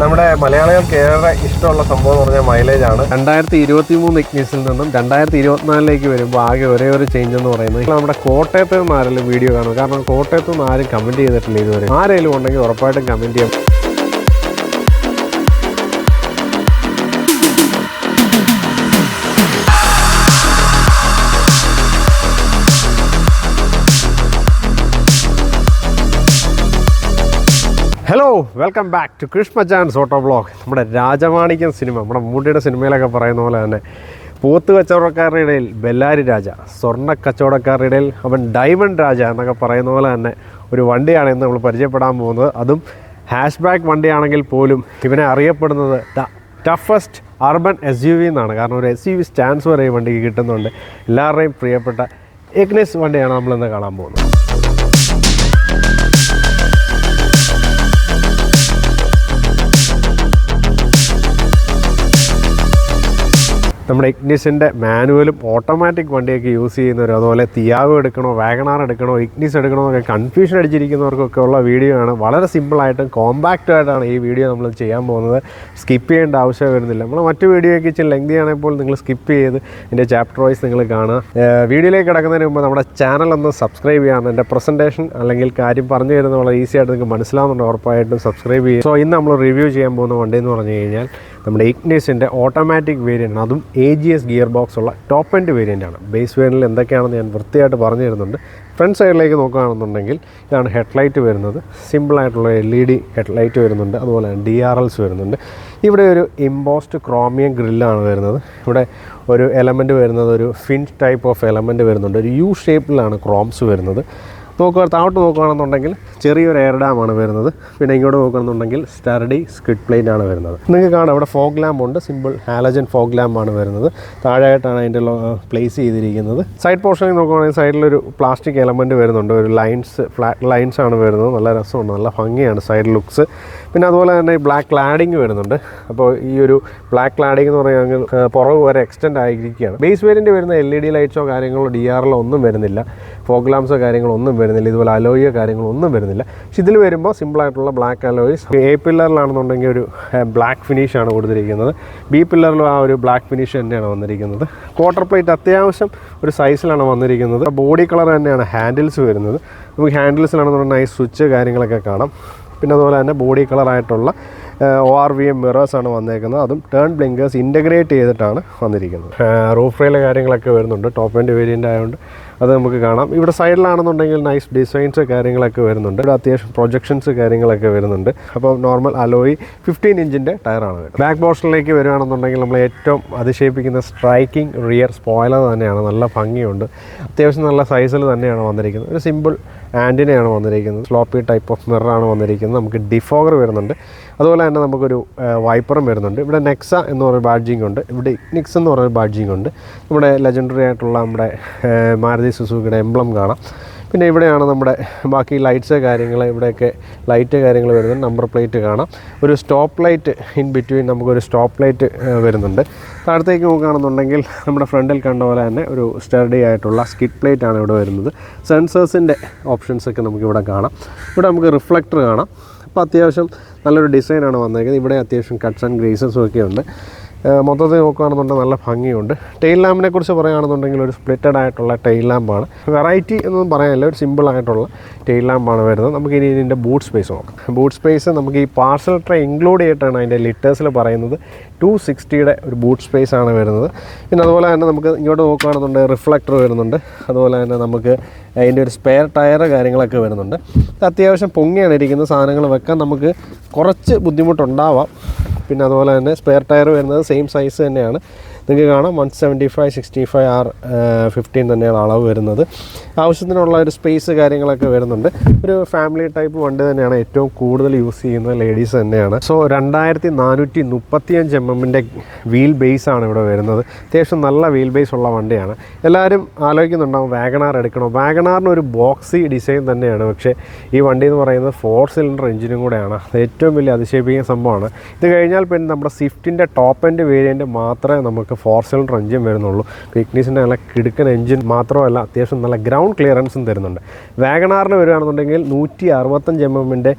നമ്മുടെ മലയാളികൾക്ക് ഏറെ ഇഷ്ടമുള്ള സംഭവം എന്ന് പറഞ്ഞാൽ മൈലേജ് ആണ്. 2023 ഇഗ്നിസിൽ നിന്നും 2024 വരുമ്പോൾ ആകെ ഒരേ ഒരു ചേഞ്ച് എന്ന് പറയുന്നത് നമ്മുടെ കോട്ടയത്ത് നിന്ന് ആരെങ്കിലും വീഡിയോ കാണും. കാരണം കോട്ടയത്ത് നിന്ന് ആരും കമൻറ്റ് ചെയ്തിട്ടില്ല ഇതുവരെ. ആരെങ്കിലും ഉണ്ടെങ്കിൽ ഉറപ്പായിട്ടും കമൻറ്റ് ചെയ്യാം. Hello, welcome back to Krish Machans auto vlog. നമ്മുടെ രാജമാണിക്യം സിനിമ, നമ്മുടെ മമ്മൂട്ടിയുടെ സിനിമയിലൊക്കെ പറയുന്ന പോലെ തന്നെ പോത്ത് കച്ചവടക്കാരുടെ ഇടയിൽ ബെല്ലാരി രാജ, സ്വർണ്ണ കച്ചവടക്കാരുടെ ഇടയിൽ അവൻ ഡയമണ്ട് രാജ എന്നൊക്കെ പറയുന്ന പോലെ തന്നെ ഒരു വണ്ടിയാണ് ഇന്ന് നമ്മൾ പരിചയപ്പെടാൻ പോകുന്നത്. അതും ഹാഷ് ബാക്ക് വണ്ടിയാണെങ്കിൽ പോലും ഇവനെ അറിയപ്പെടുന്നത് ദ ടഫസ്റ്റ് അർബൻ SUV എന്നാണ്. കാരണം ഒരു SUV സ്റ്റാൻഡ്സ് വരെ ഈ വണ്ടിക്ക് കിട്ടുന്നുണ്ട്. എല്ലാവരുടെയും പ്രിയപ്പെട്ട ഇഗ്നിസ് വണ്ടിയാണ് നമ്മളിന്ന് കാണാൻ പോകുന്നത്. നമ്മുടെ ഇഗ്നിസിൻ്റെ മാനുവലും ഓട്ടോമാറ്റിക് വണ്ടിയൊക്കെ യൂസ് ചെയ്യുന്നവർ, അതുപോലെ തിയാഗോ എടുക്കണോ വാഗണാർ എടുക്കണോ ഇഗ്നിസ് എടുക്കണോ എന്നൊക്കെ കൺഫ്യൂഷൻ അടിച്ചിരിക്കുന്നവർക്കൊക്കെ ഉള്ള വീഡിയോ ആണ്. വളരെ സിമ്പിളായിട്ടും കോമ്പാക്റ്റായിട്ടാണ് ഈ വീഡിയോ നമ്മൾ ചെയ്യാൻ പോകുന്നത്. സ്കിപ്പ് ചെയ്യേണ്ട ആവശ്യം വരുന്നില്ല. നമ്മൾ മറ്റു വീഡിയോയ്ക്ക് ഇച്ചിരി ലെങ്തി ആണെങ്കിൽ നിങ്ങൾ സ്കിപ്പ് ചെയ്ത് ഇതിൻ്റെ ചാപ്റ്റർ വൈസ് നിങ്ങൾ കാണുക. വീഡിയോയിലേക്ക് കിടക്കുന്നതിന് മുമ്പ് നമ്മുടെ ചാനൽ ഒന്ന് സബ്സ്ക്രൈബ് ചെയ്യാൻ, എൻ്റെ പ്രസൻറ്റേഷൻ അല്ലെങ്കിൽ കാര്യം പറഞ്ഞു തരുന്നത് വളരെ ഈസി ആയിട്ട് നിങ്ങൾക്ക് മനസ്സിലാവുന്നുണ്ട്. ഉറപ്പായിട്ടും സബ്സ്ക്രൈബ് ചെയ്യുക. സോ ഇന്ന് നമ്മൾ റിവ്യൂ ചെയ്യാൻ പോകുന്ന വണ്ടി എന്ന് പറഞ്ഞു കഴിഞ്ഞാൽ നമ്മുടെ ഇഗ്നിസിൻ്റെ ഓട്ടോമാറ്റിക് വേരിയൻ്റ്, അതും AGS ഗിയർ ബോക്സ് ഉള്ള ടോപ്പ് എൻഡ് വേരിയൻ്റാണ്. ബേസ് വേരിയൻറ്റിൽ എന്തൊക്കെയാണെന്ന് ഞാൻ വൃത്തിയായിട്ട് പറഞ്ഞു തരുന്നുണ്ട്. ഫ്രണ്ട് സൈഡിലേക്ക് നോക്കുകയാണെന്നുണ്ടെങ്കിൽ ഇതാണ് ഹെഡ്ലൈറ്റ് വരുന്നത്. സിമ്പിളായിട്ടുള്ള LED ഹെഡ്ലൈറ്റ് വരുന്നുണ്ട്. അതുപോലെ തന്നെ DRLs വരുന്നുണ്ട്. ഇവിടെ ഒരു ഇമ്പോസ്റ്റ് ക്രോമിയം ഗ്രില്ലാണ് വരുന്നത്. ഇവിടെ ഒരു എലമെൻറ്റ് വരുന്നത് ഒരു ഫിൻ ടൈപ്പ് ഓഫ് എലമെൻറ്റ് വരുന്നുണ്ട്. ഒരു U ഷേപ്പിലാണ് ക്രോംസ് വരുന്നത്. താഴോട്ട് നോക്കുകയാണെന്നുണ്ടെങ്കിൽ ചെറിയൊരു എയർ ഡാമാണ് വരുന്നത്. പിന്നെ ഇങ്ങോട്ട് നോക്കുകയാണെന്നുണ്ടെങ്കിൽ സ്റ്റർഡി സ്കിഡ് പ്ലേറ്റ് ആണ് വരുന്നത്. നിങ്ങൾക്ക് കാണാം ഇവിടെ ഫോഗ് ലാമ്പ് ഉണ്ട്. സിമ്പിൾ ഹാലജൻ ഫോഗ് ലാമ്പാണ് വരുന്നത്. താഴെയായിട്ടാണ് അതിൻ്റെ പ്ലേസ് ചെയ്തിരിക്കുന്നത്. സൈഡ് പോർഷനിൽ നോക്കുകയാണെങ്കിൽ സൈഡിലൊരു പ്ലാസ്റ്റിക് എലമെൻറ്റ് വരുന്നുണ്ട്. ഒരു ഫ്ലാറ്റ് ലൈൻസ് ആണ് വരുന്നത്. നല്ല രസമുണ്ട്, നല്ല ഭംഗിയാണ് സൈഡ് ലുക്സ്. പിന്നെ അതുപോലെ തന്നെ ബ്ലാക്ക് ക്ലാഡിങ് വരുന്നുണ്ട്. അപ്പോൾ ഈ ഒരു ബ്ലാക്ക് ക്ലാഡിങ് എന്ന് പറയുകയാണെങ്കിൽ പുറകു വരെ എക്സ്റ്റെൻഡ് ആയിരിക്കുകയാണ്. ബേസ് വേരിയൻ്റ് വരുന്ന LED ലൈറ്റ്സോ കാര്യങ്ങളോ DRLോ ഒന്നും വരുന്നില്ല. ഫോഗ് ലാംപ്സോ കാര്യങ്ങളോ ഒന്നും വരുന്നില്ല. ഇതുപോലെ അലോയിയോ കാര്യങ്ങളോ ഒന്നും വരുന്നില്ല. പക്ഷെ ഇതിൽ വരുമ്പോൾ സിമ്പിളായിട്ടുള്ള ബ്ലാക്ക് അലോയ്സ്. A പില്ലറിലാണെന്നുണ്ടെങ്കിൽ ഒരു ബ്ലാക്ക് ഫിനിഷാണ് കൊടുത്തിരിക്കുന്നത്. B പില്ലറിലും ആ ഒരു ബ്ലാക്ക് ഫിനിഷ് തന്നെയാണ് വന്നിരിക്കുന്നത്. ക്വാർട്ടർ പ്ലേറ്റ് അത്യാവശ്യം ഒരു സൈസിലാണ് വന്നിരിക്കുന്നത്. ബോഡി കളർ തന്നെയാണ് ഹാൻഡിൽസ് വരുന്നത്. നമുക്ക് ഹാൻഡിൽസിലാണെന്നുണ്ടെങ്കിൽ നൈസ് സ്വിച്ച് കാര്യങ്ങളൊക്കെ കാണാം. പിന്നെ അതുപോലെ തന്നെ ബോഡി കളറായിട്ടുള്ള ORVM മിറേഴ്സാണ് വന്നേക്കുന്നത്. അതും ടേൺ ബ്ലിങ്കേഴ്സ് ഇൻ്റഗ്രേറ്റ് ചെയ്തിട്ടാണ് വന്നിരിക്കുന്നത്. റൂഫ് റെയിലെ കാര്യങ്ങളൊക്കെ വരുന്നുണ്ട്. ടോപ്പ് എൻഡ് വേരിയൻ്റ് ആയതുകൊണ്ട് അത് നമുക്ക് കാണാം. ഇവിടെ സൈഡിലാണെന്നുണ്ടെങ്കിൽ നൈസ് ഡിസൈൻസ് കാര്യങ്ങളൊക്കെ വരുന്നുണ്ട്. ഇവിടെ അത്യാവശ്യം പ്രൊജക്ഷൻസ് കാര്യങ്ങളൊക്കെ വരുന്നുണ്ട്. അപ്പോൾ നോർമൽ അലോയി 15 ഇഞ്ചിൻ്റെ ടയറാണ് വരുന്നത്. ബാക്ക് പോർഷനിലേക്ക് വരുവാണെന്നുണ്ടെങ്കിൽ നമ്മൾ ഏറ്റവും അതിശയിപ്പിക്കുന്ന സ്ട്രൈക്കിംഗ് റിയർ സ്പോയിലർ തന്നെയാണ്. നല്ല ഭംഗിയുണ്ട്. അത്യാവശ്യം നല്ല സൈസിൽ തന്നെയാണ് വന്നിരിക്കുന്നത്. ഒരു സിമ്പിൾ ആൻറ്റിനയാണ് വന്നിരിക്കുന്നത്. സ്ലോപ്പി ടൈപ്പ് ഓഫ് മിററാണ് വന്നിരിക്കുന്നത്. നമുക്ക് ഡിഫോഗർ വരുന്നുണ്ട്. അതുപോലെ തന്നെ നമുക്കൊരു വൈപ്പറും വരുന്നുണ്ട്. ഇവിടെ നെക്സ എന്ന് പറയുന്ന ബാഡ്ജിങ് ഉണ്ട്. ഇവിടെ ഇഗ്നിസ് എന്ന് പറയുന്ന ബാഡ്ജിങ് ഉണ്ട്. നമ്മുടെ ലെജൻഡറി ആയിട്ടുള്ള നമ്മുടെ മാരുതി സുസുക്കിയുടെ എംബ്ലം കാണാം. പിന്നെ ഇവിടെയാണ് നമ്മുടെ ബാക്കി ലൈറ്റ്സ് കാര്യങ്ങൾ, ഇവിടെയൊക്കെ ലൈറ്റ് കാര്യങ്ങൾ വരുന്നുണ്ട്. നമ്പർ പ്ലേറ്റ് കാണാം. ഒരു സ്റ്റോപ്പ് ലൈറ്റ് ഇൻ ബിറ്റ്വീൻ നമുക്കൊരു സ്റ്റോപ്പ് ലൈറ്റ് വരുന്നുണ്ട്. താഴത്തേക്ക് നോക്കുകയാണെന്നുണ്ടെങ്കിൽ നമ്മുടെ ഫ്രണ്ടിൽ കണ്ട പോലെ തന്നെ ഒരു സ്റ്റഡി ആയിട്ടുള്ള സ്കിഡ് പ്ലേറ്റ് ആണ് ഇവിടെ വരുന്നത്. സെൻസേഴ്സിൻ്റെ ഓപ്ഷൻസൊക്കെ നമുക്കിവിടെ കാണാം. ഇവിടെ നമുക്ക് റിഫ്ലക്ടർ കാണാം. അപ്പോൾ അത്യാവശ്യം നല്ലൊരു ഡിസൈനാണ് വന്നേക്കുന്നത്. ഇവിടെ അത്യാവശ്യം കട്ട്സ് ആൻഡ് ഗ്രേസസും ഒക്കെ ഉണ്ട്. മൊത്തത്തിൽ നോക്കുകയാണെന്നുണ്ടെങ്കിൽ നല്ല ഭംഗിയുണ്ട്. ടെയിൽ ലാമ്പിനെ കുറിച്ച് പറയുകയാണെന്നുണ്ടെങ്കിൽ ഒരു സ്പ്ലിറ്റഡ് ആയിട്ടുള്ള ടെയിൽ ലാമ്പാണ്. വെറൈറ്റി എന്നൊന്നും പറയാനില്ല, ഒരു സിമ്പിളായിട്ടുള്ള ടെയിൽ ലാമ്പാണ് വരുന്നത്. നമുക്ക് ഇനി ഇതിൻ്റെ ബൂട്ട് സ്പേസ് നോക്കാം. ബൂട്ട് സ്പേസ് നമുക്ക് ഈ പാർസൽ ട്രേ ഇൻക്ലൂഡ് ചെയ്തിട്ടാണ് അതിൻ്റെ ലിറ്റേഴ്സിൽ പറയുന്നത്. 260 ഒരു ബൂട്ട് സ്പേസ് ആണ് വരുന്നത്. പിന്നെ അതുപോലെ തന്നെ നമുക്ക് ഇങ്ങോട്ട് നോക്കുകയാണെന്നുണ്ടെങ്കിൽ റിഫ്ലക്ടർ വരുന്നുണ്ട്. അതുപോലെ തന്നെ നമുക്ക് അതിൻ്റെ ഒരു സ്പെയർ ടയർ കാര്യങ്ങളൊക്കെ വരുന്നുണ്ട്. അത്യാവശ്യം പൊങ്ങിയാണ് ഇരിക്കുന്നത്. സാധനങ്ങൾ വെക്കാൻ നമുക്ക് കുറച്ച് ബുദ്ധിമുട്ടുണ്ടാവാം. പിന്നെ അതുപോലെ തന്നെ സ്പെയർ ടയർ വരുന്നത് സെയിം സൈസ് തന്നെയാണ്. നിങ്ങൾക്ക് കാണാം 175/65R15 തന്നെയാണ് അളവ് വരുന്നത്. ആവശ്യത്തിനുള്ള ഒരു സ്പേസ് കാര്യങ്ങളൊക്കെ വരുന്നുണ്ട്. ഒരു ഫാമിലി ടൈപ്പ് വണ്ടി തന്നെയാണ്. ഏറ്റവും കൂടുതൽ യൂസ് ചെയ്യുന്നത് ലേഡീസ് തന്നെയാണ്. സോ 2435 mm വീൽ ബേസാണ് ഇവിടെ വരുന്നത്. അത്യാവശ്യം നല്ല വീൽ ബേസ് ഉള്ള വണ്ടിയാണ്. എല്ലാവരും ആലോചിക്കുന്നുണ്ടാവും വാഗണാർ എടുക്കണോ. വാഗണാറിന് ഒരു ബോക്സി ഡിസൈൻ തന്നെയാണ്. പക്ഷേ ഈ വണ്ടി എന്ന് പറയുന്നത് 4 സിലിണ്ടർ എഞ്ചിനും കൂടെയാണ്. അത് ഏറ്റവും വലിയ അതിശയിപ്പിക്കുന്ന സംഭവമാണ്. ഇത് കഴിഞ്ഞാൽ പിന്നെ നമ്മുടെ സ്വിഫ്റ്റിൻ്റെ ടോപ്പ് എൻഡ് വേരിയൻറ്റ് മാത്രമേ നമുക്ക് 4 സിലിണ്ടർ എഞ്ചിൻ വരുന്നുള്ളൂ. ഇഗ്നിസിൻ്റെ നല്ല കിടുക്കൻ എഞ്ചിൻ മാത്രമല്ല, അത്യാവശ്യം നല്ല ഗ്രൗണ്ട് ഗ്രൗണ്ട് ക്ലിയറൻസും തരുന്നുണ്ട്. വാഗണാറിന് വരികയാണെന്നുണ്ടെങ്കിൽ 165 mm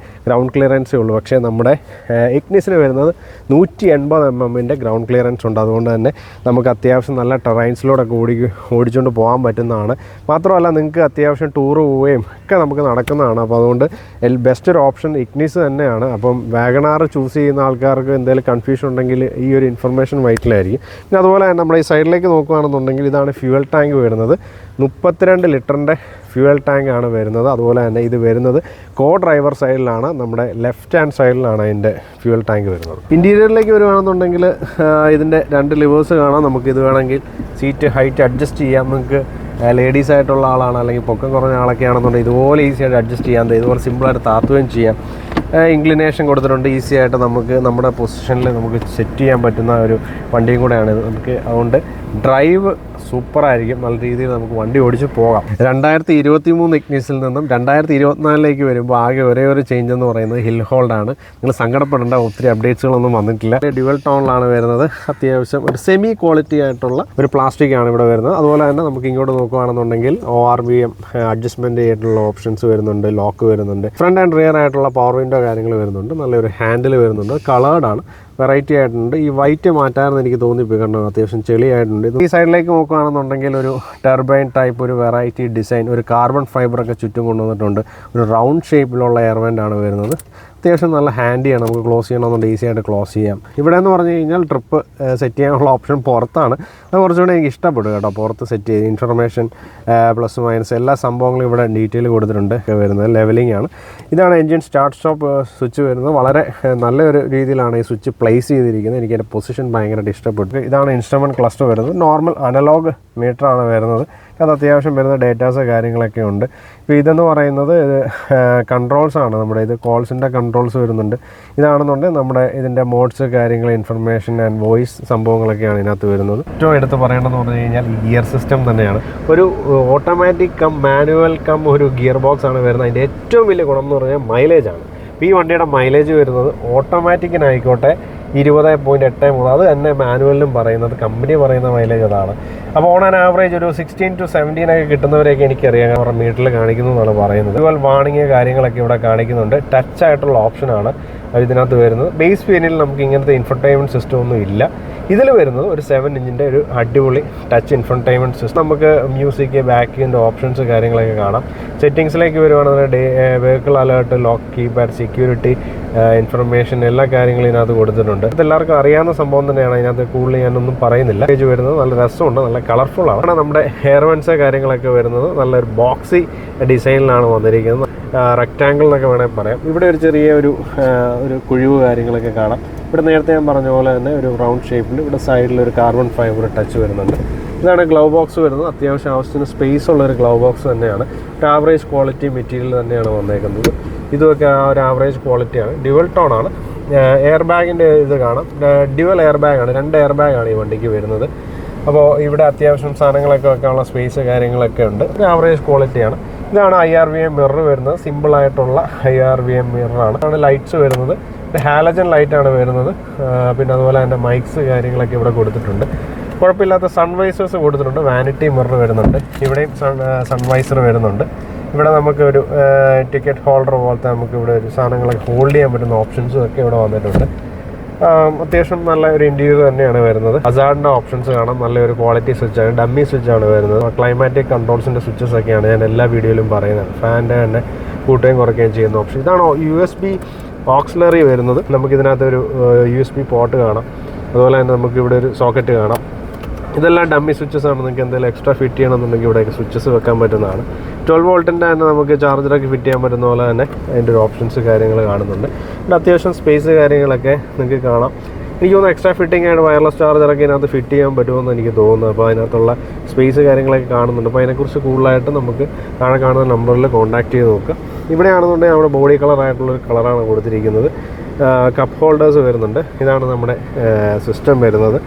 ഗ്രൗണ്ട് ക്ലിയറൻസേ ഉള്ളൂ. പക്ഷേ നമ്മുടെ ഇഗ്നിസിന് വരുന്നത് 180 mm ഗ്രൗണ്ട് ക്ലിയറൻസ് ഉണ്ട്. അതുകൊണ്ട് തന്നെ നമുക്ക് അത്യാവശ്യം നല്ല ടെറൈൻസിലൂടെയൊക്കെ ഓടിച്ചുകൊണ്ട് പോകാൻ പറ്റുന്നതാണ്. മാത്രമല്ല നിങ്ങൾക്ക് അത്യാവശ്യം ടൂർ പോവുകയും ഒക്കെ നമുക്ക് നടക്കുന്നതാണ്. അപ്പോൾ അതുകൊണ്ട് ബെസ്റ്റ് ഒരു ഓപ്ഷൻ ഇഗ്നിസ് തന്നെയാണ്. അപ്പം വാഗണാർ ചൂസ് ചെയ്യുന്ന ആൾക്കാർക്ക് എന്തെങ്കിലും കൺഫ്യൂഷൻ ഉണ്ടെങ്കിൽ ഈ ഒരു ഇൻഫർമേഷൻ വൈറ്റിലായിരിക്കും. പിന്നെ അതുപോലെ തന്നെ നമ്മുടെ ഈ സൈഡിലേക്ക് നോക്കുകയാണെന്നുണ്ടെങ്കിൽ ഇതാണ് ഫ്യൂവൽ ടാങ്ക് വരുന്നത്. 32 ലിറ്ററിൻ്റെ ഫ്യൂവൽ ടാങ്ക് ആണ് വരുന്നത്. അതുപോലെ തന്നെ ഇത് വരുന്നത് ഡ്രൈവർ സൈഡിലാണ്, നമ്മുടെ ലെഫ്റ്റ് ഹാൻഡ് സൈഡിലാണ് അതിൻ്റെ ഫ്യൂവൽ ടാങ്ക് വരുന്നത്. ഇൻറ്റീരിയറിലേക്ക് വരുവാണെന്നുണ്ടെങ്കിൽ ഇതിൻ്റെ 2 ലിവേഴ്സ് കാണാം. നമുക്കിത് വേണമെങ്കിൽ സീറ്റ് ഹൈറ്റ് അഡ്ജസ്റ്റ് ചെയ്യാം. നിങ്ങൾക്ക് ലേഡീസ് ആയിട്ടുള്ള ആളാണ് അല്ലെങ്കിൽ പൊക്കം കുറഞ്ഞ ആളൊക്കെ ആണെന്നുണ്ടെങ്കിൽ ഇതുപോലെ ഈസി ആയിട്ട് അഡ്ജസ്റ്റ് ചെയ്യാം. ഇതുപോലെ സിമ്പിളായിട്ട് താത്തുകയും ചെയ്യാം. ഇൻക്ലിനേഷൻ കൊടുത്തിട്ടുണ്ട്. ഈസി ആയിട്ട് നമുക്ക് നമ്മുടെ പൊസിഷനിൽ നമുക്ക് സെറ്റ് ചെയ്യാൻ പറ്റുന്ന ഒരു വണ്ടിയും കൂടെയാണ് ഇത്. നമുക്ക് അതുകൊണ്ട് ഡ്രൈവ് സൂപ്പറായിരിക്കും. നല്ല രീതിയിൽ നമുക്ക് വണ്ടി ഓടിച്ച് പോകാം. 2023 ഇഗ്നിസിൽ നിന്നും 2024 വരുമ്പോൾ ആകെ ഒരേ ഒരു ചേഞ്ച് എന്ന് പറയുന്നത് ഹിൽ ഹോൾഡാണ്. നിങ്ങൾ സങ്കടപ്പെടേണ്ട, ഒത്തിരി അപ്ഡേറ്റ്സുകളൊന്നും വന്നിട്ടില്ല. ഡ്യുവൽ ടോണിലാണ് വരുന്നത്. അത്യാവശ്യം ഒരു സെമി ക്വാളിറ്റി ആയിട്ടുള്ള ഒരു പ്ലാസ്റ്റിക് ആണ് ഇവിടെ വരുന്നത്. അതുപോലെ തന്നെ നമുക്ക് ഇങ്ങോട്ട് നോക്കുകയാണെന്നുണ്ടെങ്കിൽ ORVM അഡ്ജസ്റ്റ്മെൻറ്റ് ചെയ്തിട്ടുള്ള ഓപ്ഷൻസ് വരുന്നുണ്ട്, ലോക്ക് വരുന്നുണ്ട്, ഫ്രണ്ട് ആൻഡ് റിയർ ആയിട്ടുള്ള പവർ വിൻഡോ കാര്യങ്ങൾ വരുന്നുണ്ട്, നല്ലൊരു ഹാൻഡിൽ വരുന്നുണ്ട്, കളേർഡാണ്, വെറൈറ്റി ആയിട്ടുണ്ട്. ഈ വൈറ്റ് മാറ്റാമെന്ന് എനിക്ക് തോന്നിപ്പിക്കണം, അത്യാവശ്യം ചെളിയായിട്ടുണ്ട്. ഈ സൈഡിലേക്ക് നോക്കുകയാണെന്നുണ്ടെങ്കിൽ ഒരു ടർബൈൻ ടൈപ്പ് ഒരു വെറൈറ്റി ഡിസൈൻ, ഒരു കാർബൺ ഫൈബറൊക്കെ ചുറ്റും കൊണ്ടുവന്നിട്ടുണ്ട്. ഒരു റൗണ്ട് ഷേപ്പിലുള്ള എയർവെൻ്റാണ് വരുന്നത്. അത്യാവശ്യം നല്ല ഹാൻഡിയാണ്. നമുക്ക് ക്ലോസ് ചെയ്യണമെന്നുണ്ടെങ്കിൽ ഈസി ആയിട്ട് ക്ലോസ് ചെയ്യാം. ഇവിടെ എന്ന് പറഞ്ഞു കഴിഞ്ഞാൽ ട്രിപ്പ് സെറ്റ് ചെയ്യാനുള്ള ഓപ്ഷൻ പുറത്താണ്. അത് കുറച്ചുകൂടെ എനിക്ക് ഇഷ്ടപ്പെടും കേട്ടോ. പുറത്ത് സെറ്റ് ചെയ്ത് ഇൻഫർമേഷൻ പ്ലസ് മൈനസ് എല്ലാ സംഭവങ്ങളും ഇവിടെ ഡീറ്റെയിൽ കൊടുത്തിട്ടുണ്ട്. വരുന്നത് ലെവലിംഗ് ആണ്. ഇതാണ് എൻജിൻ സ്റ്റാർട്ട് സ്റ്റോപ്പ് സ്വിച്ച് വരുന്നത്. വളരെ നല്ലൊരു രീതിയിലാണ് ഈ സ്വിച്ച് പ്ലേസ് ചെയ്തിരിക്കുന്നത്. എനിക്ക് അതിൻ്റെ പൊസിഷൻ ഭയങ്കരമായിട്ട് ഇഷ്ടപ്പെട്ടു. ഇതാണ് ഇൻസ്ട്രുമെൻറ്റ് ക്ലസ്റ്റർ വരുന്നത്. നോർമൽ അനലോഗ് മീറ്ററാണ് വരുന്നത്. അത് അത്യാവശ്യം വരുന്ന ഡേറ്റാസ് കാര്യങ്ങളൊക്കെ ഉണ്ട്. ഇപ്പോൾ ഇതെന്ന് പറയുന്നത് കൺട്രോൾസാണ്. നമ്മുടെ ഇത് കോൾസിൻ്റെ കൺട്രോൾസ് വരുന്നുണ്ട്. ഇതാണെന്നുണ്ടെങ്കിൽ നമ്മുടെ ഇതിൻ്റെ മോഡ്സ് കാര്യങ്ങൾ ഇൻഫർമേഷൻ ആൻഡ് വോയിസ് സംഭവങ്ങളൊക്കെയാണ് ഇതിനകത്ത് വരുന്നത്. ഏറ്റവും എടുത്ത് പറയേണ്ടതെന്ന് പറഞ്ഞു കഴിഞ്ഞാൽ ഈ ഗിയർ സിസ്റ്റം തന്നെയാണ്. ഒരു ഓട്ടോമാറ്റിക് കം മാനുവൽ കം ഒരു ഗിയർ ബോക്സ് ആണ് വരുന്നത്. അതിൻ്റെ ഏറ്റവും വലിയ ഗുണം എന്ന് പറഞ്ഞാൽ മൈലേജാണ്. ഇപ്പോൾ ഈ വണ്ടിയുടെ മൈലേജ് വരുന്നത് ഓട്ടോമാറ്റിക്കിനായിക്കോട്ടെ 20.83. അത് തന്നെ മാനുവലിലും പറയുന്നത്, കമ്പനി പറയുന്ന മൈലേജ് അതാണ്. അപ്പോൾ ഓൺ ആൻ ആവറേജ് ഒരു 16 to 17 ഒക്കെ കിട്ടുന്നവരെയൊക്കെ എനിക്കറിയാം. അവരുടെ മീറ്ററിൽ കാണിക്കുന്നു എന്നാണ് പറയുന്നത്. അതുപോലെ വാണിംഗ് കാര്യങ്ങളൊക്കെ ഇവിടെ കാണിക്കുന്നുണ്ട്. ടച്ച് ആയിട്ടുള്ള ഓപ്ഷനാണ് ഇതിനകത്ത് വരുന്നത്. ബേസ് വേരിയന്റിൽ നമുക്ക് ഇങ്ങനത്തെ ഇൻഫർടൈൻമെൻറ്റ് സിസ്റ്റം ഒന്നും ഇല്ല. ഇതിൽ വരുന്നത് ഒരു 7 ഇഞ്ചിൻ്റെ ഒരു അടിപൊളി ടച്ച് ഇൻഫർടൈൻമെൻറ്റ് സിസ്റ്റം. നമുക്ക് മ്യൂസിക്, ബാക്കിൻ്റെ ഓപ്ഷൻസ് കാര്യങ്ങളൊക്കെ കാണാം. സെറ്റിങ്സിലേക്ക് വരുവാണെന്നുണ്ടെങ്കിൽ vehicle alert, lock keypad, security information എല്ലാ കാര്യങ്ങളും ഇതിനകത്ത് കൊടുത്തിട്ടുണ്ട്. ഇതെല്ലാവർക്കും അറിയാവുന്ന സംഭവം തന്നെയാണ്. അതിനകത്ത് കൂടുതൽ ഞാനൊന്നും പറയുന്നില്ല. പേജ് വരുന്നത് നല്ല രസമുണ്ട്, നല്ല കളർഫുള്ളാണ്. നമ്മുടെ ഹെയർ വെൻസ് കാര്യങ്ങളൊക്കെ വരുന്നത് നല്ലൊരു ബോക്സി ഡിസൈനിലാണ് വന്നിരിക്കുന്നത്. റെക്റ്റാങ്കിൾ എന്നൊക്കെ വേണമെങ്കിൽ പറയാം. ഇവിടെ ഒരു ചെറിയ ഒരു കുഴിവ് കാര്യങ്ങളൊക്കെ കാണാം. ഇവിടെ നേരത്തെ ഞാൻ പറഞ്ഞ പോലെ തന്നെ ഒരു റൗണ്ട് ഷേപ്പിൽ ഇവിടെ സൈഡിൽ ഒരു കാർബൺ ഫൈബർ ടച്ച് വരുന്നുണ്ട്. ഇതാണ് ഗ്ലൗ ബോക്സ് വരുന്നത്. അത്യാവശ്യം ആവശ്യത്തിന് സ്പേസ് ഉള്ളൊരു ഗ്ലൗ ബോക്സ് തന്നെയാണ്. ഒരു ആവറേജ് ക്വാളിറ്റി മെറ്റീരിയൽ തന്നെയാണ് വന്നേക്കുന്നത്. ഇതൊക്കെ ആ ഒരു ആവറേജ് ക്വാളിറ്റിയാണ്. ഡ്യുവൽ ടോൺ ആണ്. എയർ ബാഗിൻ്റെ ഇത് കാണാം. ഡ്യുവൽ എയർ ബാഗാണ്, 2 എയർ ബാഗാണ് ഈ വണ്ടിക്ക് വരുന്നത്. അപ്പോൾ ഇവിടെ അത്യാവശ്യം സാധനങ്ങളൊക്കെ വെക്കാനുള്ള സ്പേസ് കാര്യങ്ങളൊക്കെ ഉണ്ട്. ഒരു ആവറേജ് ക്വാളിറ്റിയാണ്. ഇതാണ് IRVM മിറർ വരുന്നത്. സിമ്പിളായിട്ടുള്ള IRVM മിററാണ്. ആണ് ലൈറ്റ്സ് വരുന്നത്. ഹാലജൻ ലൈറ്റാണ് വരുന്നത്. പിന്നെ അതുപോലെ തന്നെ മൈക്സ് കാര്യങ്ങളൊക്കെ ഇവിടെ കൊടുത്തിട്ടുണ്ട്. കുഴപ്പമില്ലാത്ത സൺവൈസേഴ്സ് കൊടുത്തിട്ടുണ്ട്. വാനിറ്റി മിറർ വരുന്നുണ്ട്. ഇവിടെയും സൺവൈസർ വരുന്നുണ്ട്. ഇവിടെ നമുക്ക് ഒരു ടിക്കറ്റ് ഹോൾഡർ പോലത്തെ നമുക്ക് ഇവിടെ ഒരു സാധനങ്ങളൊക്കെ ഹോൾഡ് ചെയ്യാൻ പറ്റുന്ന ഓപ്ഷൻസും ഒക്കെ ഇവിടെ വന്നിട്ടുണ്ട്. അത്യാവശ്യം നല്ല ഒരു ഇൻറ്റീരിയർ തന്നെയാണ് വരുന്നത്. ഹസാർഡിൻ്റെ ഓപ്ഷൻസ് കാണാം. നല്ലൊരു ക്വാളിറ്റി സ്വിച്ചാണ്, ഡമ്മി സ്വിച്ചാണ് വരുന്നത്. ക്ലൈമാറ്റിക് കൺട്രോൾസിൻ്റെ സ്വിച്ചസ് ഒക്കെയാണ് ഞാൻ എല്ലാ വീഡിയോയിലും പറയുന്നത്. ഫാനിൻ്റെ തന്നെ കൂട്ടുകയും കുറയ്ക്കുകയും ചെയ്യുന്ന ഓപ്ഷൻ. ഇതാണ് USB ഓക്സിലറി വരുന്നത്. നമുക്കിതിനകത്ത് ഒരു USB പോർട്ട് കാണാം. അതുപോലെ തന്നെ നമുക്കിവിടെ ഒരു സോക്കറ്റ് കാണാം. ഇതെല്ലാം ഡമ്മി സ്വിച്ചസ് ആണ്. നിങ്ങൾക്ക് എന്തെങ്കിലും എക്സ്ട്രാ ഫിറ്റ് ചെയ്യണമെന്നുണ്ടെങ്കിൽ ഇവിടെയൊക്കെ സ്വിച്ചസ് വെക്കാൻ പറ്റുന്നതാണ്. 12 വോൾട്ടിൻ്റെ തന്നെ നമുക്ക് ചാർജറൊക്കെ ഫിറ്റ് ചെയ്യാൻ പറ്റുന്ന പോലെ തന്നെ അതിൻ്റെ ഒരു ഓപ്ഷൻസ് കാര്യങ്ങൾ കാണുന്നുണ്ട്. പിന്നെ അത്യാവശ്യം സ്പേസ് കാര്യങ്ങളൊക്കെ നിങ്ങൾക്ക് കാണാം. എനിക്ക് തോന്നുന്നു എക്സ്ട്രാ ഫിറ്റിംഗ് ആയിട്ട് വയർലെസ് ചാർജറൊക്കെ ഇതിനകത്ത് ഫിറ്റ് ചെയ്യാൻ പറ്റുമെന്ന് എനിക്ക് തോന്നുന്നു. അപ്പോൾ അതിനകത്തുള്ള സ്പേസ് കാര്യങ്ങളൊക്കെ കാണുന്നുണ്ട്. അപ്പോൾ അതിനെക്കുറിച്ച് കൂടുതലായിട്ട് നമുക്ക് താഴെ കാണുന്ന നമ്പറിൽ കോൺടാക്ട് ചെയ്ത് നോക്കുക. ഇവിടെയാണെന്നുണ്ടെങ്കിൽ നമ്മുടെ ബോഡി കളറായിട്ടുള്ളൊരു കളറാണ് കൊടുത്തിരിക്കുന്നത്. കപ്പ് ഹോൾഡേഴ്സ് വരുന്നുണ്ട്. ഇതാണ് നമ്മുടെ സിസ്റ്റം വരുന്നത്.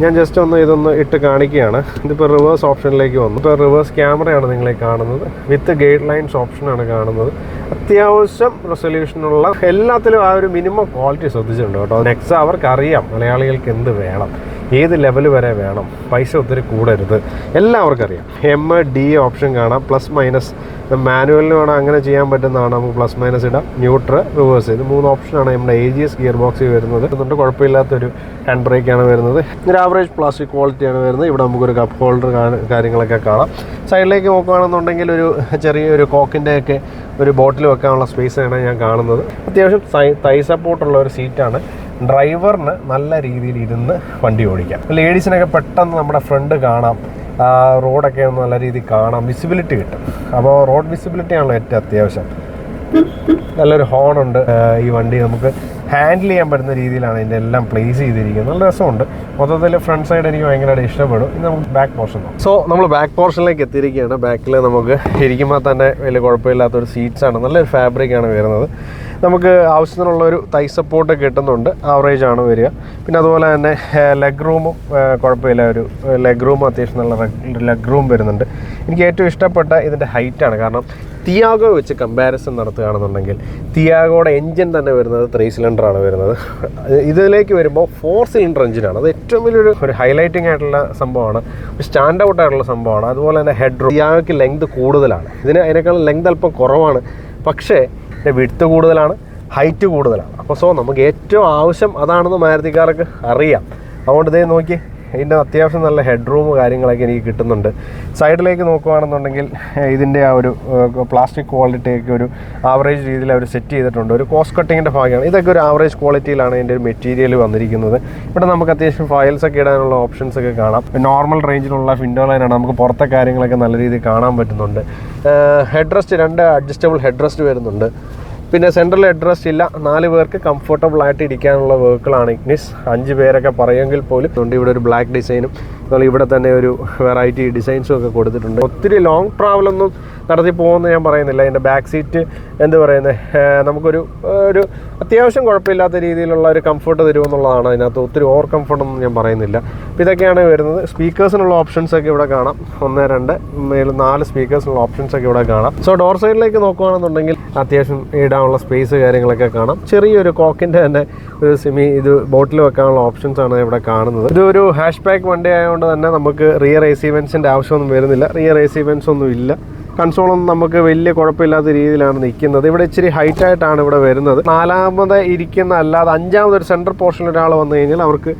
ഞാൻ ജസ്റ്റ് ഇതൊന്ന് ഇട്ട് കാണിക്കുകയാണ്. ഇതിപ്പോൾ റിവേഴ്സ് ഓപ്ഷനിലേക്ക് വന്നു. ഇപ്പോൾ റിവേഴ്സ് ക്യാമറയാണ് നിങ്ങളെ കാണുന്നത്. വിത്ത് ഗൈഡ് ലൈൻസ് ഓപ്ഷനാണ് കാണുന്നത്. അത്യാവശ്യം റെസൊല്യൂഷനുള്ള എല്ലാത്തിലും ആ ഒരു മിനിമം ക്വാളിറ്റി ശ്രദ്ധിച്ചിട്ടുണ്ട് കേട്ടോ. നെക്സ അവർക്കറിയാം മലയാളികൾക്ക് എന്ത് വേണം. ഏത് ലെവൽ വരെ വേണം, പൈസ ഒത്തിരി കൂടരുത്, എല്ലാവർക്കും അറിയാം. MD ഓപ്ഷൻ കാണാം, പ്ലസ് മൈനസ്. മാനുവലിന് വേണം അങ്ങനെ ചെയ്യാൻ പറ്റുന്നതാണ്. നമുക്ക് പ്ലസ് മൈനസ് ഇടാം, ന്യൂട്രൽ, റിവേഴ്സ്, ഇത് 3 ഓപ്ഷനാണ് നമ്മുടെ AGS ഗിയർ ബോക്സിൽ വരുന്നത്. അതുകൊണ്ട് കുഴപ്പമില്ലാത്തൊരു ഹാൻഡ് ബ്രേക്കാണ് വരുന്നത്. ഒരു ആവറേജ് പ്ലാസ്റ്റിക് ക്വാളിറ്റിയാണ് വരുന്നത്. ഇവിടെ നമുക്കൊരു കപ്പ് ഹോൾഡർ കാര്യങ്ങളൊക്കെ കാണാം. സൈഡിലേക്ക് നോക്കുകയാണെന്നുണ്ടെങ്കിൽ ഒരു ചെറിയൊരു കോക്കിൻ്റെയൊക്കെ ഒരു ബോട്ടിൽ വെക്കാനുള്ള സ്പേസാണ് ഞാൻ കാണുന്നത്. അത്യാവശ്യം തൈ സപ്പോർട്ടുള്ള ഒരു സീറ്റാണ്. ഡ്രൈവറിന് നല്ല രീതിയിൽ ഇരുന്ന് വണ്ടി ഓടിക്കാം. ലേഡീസിനൊക്കെ പെട്ടെന്ന് നമ്മുടെ ഫ്രണ്ട് കാണാം, റോഡൊക്കെ ഒന്ന് നല്ല രീതിയിൽ കാണാം, വിസിബിലിറ്റി കിട്ടും. അപ്പോൾ റോഡ് വിസിബിലിറ്റി ആണല്ലോ ഏറ്റവും അത്യാവശ്യം. നല്ലൊരു ഹോണുണ്ട്. ഈ വണ്ടി നമുക്ക് ഹാൻഡിൽ ചെയ്യാൻ പറ്റുന്ന രീതിയിലാണ് ഇതിൻ്റെ എല്ലാം പ്ലേസ് ചെയ്തിരിക്കുന്നത്. നല്ല രസമുണ്ട്. മൊത്തത്തിൽ ഫ്രണ്ട് സൈഡ് എനിക്ക് ഭയങ്കരമായിട്ട് ഇഷ്ടപ്പെടും. ഇത് നമുക്ക് ബാക്ക് പോർഷൻ നോക്കാം. സോ നമ്മൾ ബാക്ക് പോർഷനിലേക്ക് എത്തിയിരിക്കുകയാണ്. ബാക്കിൽ നമുക്ക് ഇരിക്കുമ്പോൾ തന്നെ വലിയ കുഴപ്പമില്ലാത്തൊരു സീറ്റ്സാണ്. നല്ലൊരു ഫാബ്രിക്കാണ് വരുന്നത്. നമുക്ക് ആവശ്യത്തിനുള്ളൊരു തൈ സപ്പോർട്ട് കിട്ടുന്നുണ്ട്. ആവറേജ് ആണ് വരിക. പിന്നെ അതുപോലെ തന്നെ ലെഗ് റൂമും കുഴപ്പമില്ല. ഒരു ലെഗ് റൂം അത്യാവശ്യം നല്ല ലെഗ് റൂം വരുന്നുണ്ട്. എനിക്ക് ഏറ്റവും ഇഷ്ടപ്പെട്ട ഇതിൻ്റെ ഹൈറ്റാണ്. കാരണം തിയാഗോ വെച്ച് കമ്പാരിസൺ നടത്തുകയാണെന്നുണ്ടെങ്കിൽ തിയാഗോയുടെ എൻജിൻ തന്നെ വരുന്നത് 3 സിലിണ്ടറാണ് വരുന്നത്. ഇതിലേക്ക് വരുമ്പോൾ 4 സിലിണ്ടർ എഞ്ചിനാണ്. അത് ഏറ്റവും വലിയൊരു ഹൈലൈറ്റിംഗ് ആയിട്ടുള്ള സംഭവമാണ്, ഒരു സ്റ്റാൻഡ് ഔട്ട് ആയിട്ടുള്ള സംഭവമാണ്. അതുപോലെ തന്നെ ഹെഡ് റൂം, തിയാഗോയ്ക്ക് ലെങ്ത് കൂടുതലാണ്. അതിനേക്കാളും ലെങ്ത് അല്പം കുറവാണ്, പക്ഷേ ഇതിൻ്റെ വിഡ്ത്ത് കൂടുതലാണ്, ഹൈറ്റ് കൂടുതലാണ്. അപ്പോൾ നമുക്ക് ഏറ്റവും ആവശ്യം അതാണെന്ന് മാരുതിക്കാർക്ക് അറിയാം. അതുകൊണ്ട് ഇതേ നോക്കി, ഇതിൻ്റെ അത്യാവശ്യം നല്ല ഹെഡ് റൂം കാര്യങ്ങളൊക്കെ എനിക്ക് കിട്ടുന്നുണ്ട്. സൈഡിലേക്ക് നോക്കുകയാണെന്നുണ്ടെങ്കിൽ ഇതിൻ്റെ ആ ഒരു പ്ലാസ്റ്റിക് ക്വാളിറ്റിയൊക്കെ ഒരു ആവറേജ് രീതിയിൽ അവർ സെറ്റ് ചെയ്തിട്ടുണ്ട്. ഒരു കോസ്റ്റ് കട്ടിങ്ങിൻ്റെ ഭാഗമാണ്. ഇതൊക്കെ ഒരു ആവറേജ് ക്വാളിറ്റിയിലാണ് ഇതിൻ്റെ ഒരു മെറ്റീരിയൽ വന്നിരിക്കുന്നത്. ഇവിടെ നമുക്ക് അത്യാവശ്യം ഫയൽസൊക്കെ ഇടാനുള്ള ഓപ്ഷൻസ് ഒക്കെ കാണാം. നോർമൽ റേഞ്ചിലുള്ള വിൻഡോ ലൈനാണ്. നമുക്ക് പുറത്തെ കാര്യങ്ങളൊക്കെ നല്ല രീതിയിൽ കാണാൻ പറ്റുന്നുണ്ട്. Head rest 2 adjustable head rest വരുന്നുണ്ട്. പിന്നെ സെൻട്രൽ ഹെഡ് റെസ്റ്റ് ഇല്ല. 4 പേർക്ക് കംഫർട്ടബിൾ ആയിട്ട് ഇരിക്കാനുള്ള വെഹിക്കിളാണ് ഇഗ്നിസ്. 5 പേരൊക്കെ പറയുമെങ്കിൽ പോലും ഉണ്ട്. ഇവിടെ ഒരു ബ്ലാക്ക് ഡിസൈനും അതുപോലെ ഇവിടെ തന്നെ ഒരു വെറൈറ്റി ഡിസൈൻസും ഒക്കെ കൊടുത്തിട്ടുണ്ട്. ഒത്തിരി ലോങ് ട്രാവലൊന്നും നടത്തി പോകുമെന്ന് ഞാൻ പറയുന്നില്ല. ഇതിൻ്റെ ബാക്ക് സീറ്റ് എന്ത് പറയുന്നത്, നമുക്കൊരു അത്യാവശ്യം കുഴപ്പമില്ലാത്ത രീതിയിലുള്ള ഒരു കംഫർട്ട് തരുമെന്നുള്ളതാണ്. അതിനകത്ത് ഒത്തിരി ഓവർ കംഫർട്ടൊന്നും ഞാൻ പറയുന്നില്ല. അപ്പോൾ ഇതൊക്കെയാണ് വരുന്നത്. സ്പീക്കേഴ്സിനുള്ള ഓപ്ഷൻസൊക്കെ ഇവിടെ കാണാം. 1, 2, 4 സ്പീക്കേഴ്സിനുള്ള ഓപ്ഷൻസൊക്കെ ഇവിടെ കാണാം. സോ ഡോർ സൈഡിലേക്ക് നോക്കുകയാണെന്നുണ്ടെങ്കിൽ അത്യാവശ്യം ഇടാനുള്ള സ്പേസ് കാര്യങ്ങളൊക്കെ കാണാം. ചെറിയൊരു കോക്കിൻ്റെ തന്നെ ഒരു ബോട്ടിൽ വെക്കാനുള്ള ഓപ്ഷൻസാണ് ഇവിടെ കാണുന്നത്. ഇതൊരു ഹാഷ് ബാക്ക് വണ്ടി ആയതുകൊണ്ട് തന്നെ നമുക്ക് റിയർ AC വെൻസിൻ്റെ ആവശ്യമൊന്നും വരുന്നില്ല. റിയർ AC വെൻസ് ഒന്നും ഇല്ല. കൺസോളൊന്നും നമുക്ക് വലിയ കുഴപ്പമില്ലാത്ത രീതിയിലാണ് നിൽക്കുന്നത്. ഇവിടെ ഇച്ചിരി ഹൈറ്റായിട്ടാണ് ഇവിടെ വരുന്നത്. 4ാമത് ഇരിക്കുന്ന അല്ലാതെ 5ാമതൊരു സെൻട്രൽ പോർഷനിൽ ഒരാൾ വന്നു കഴിഞ്ഞാൽ അവർക്ക്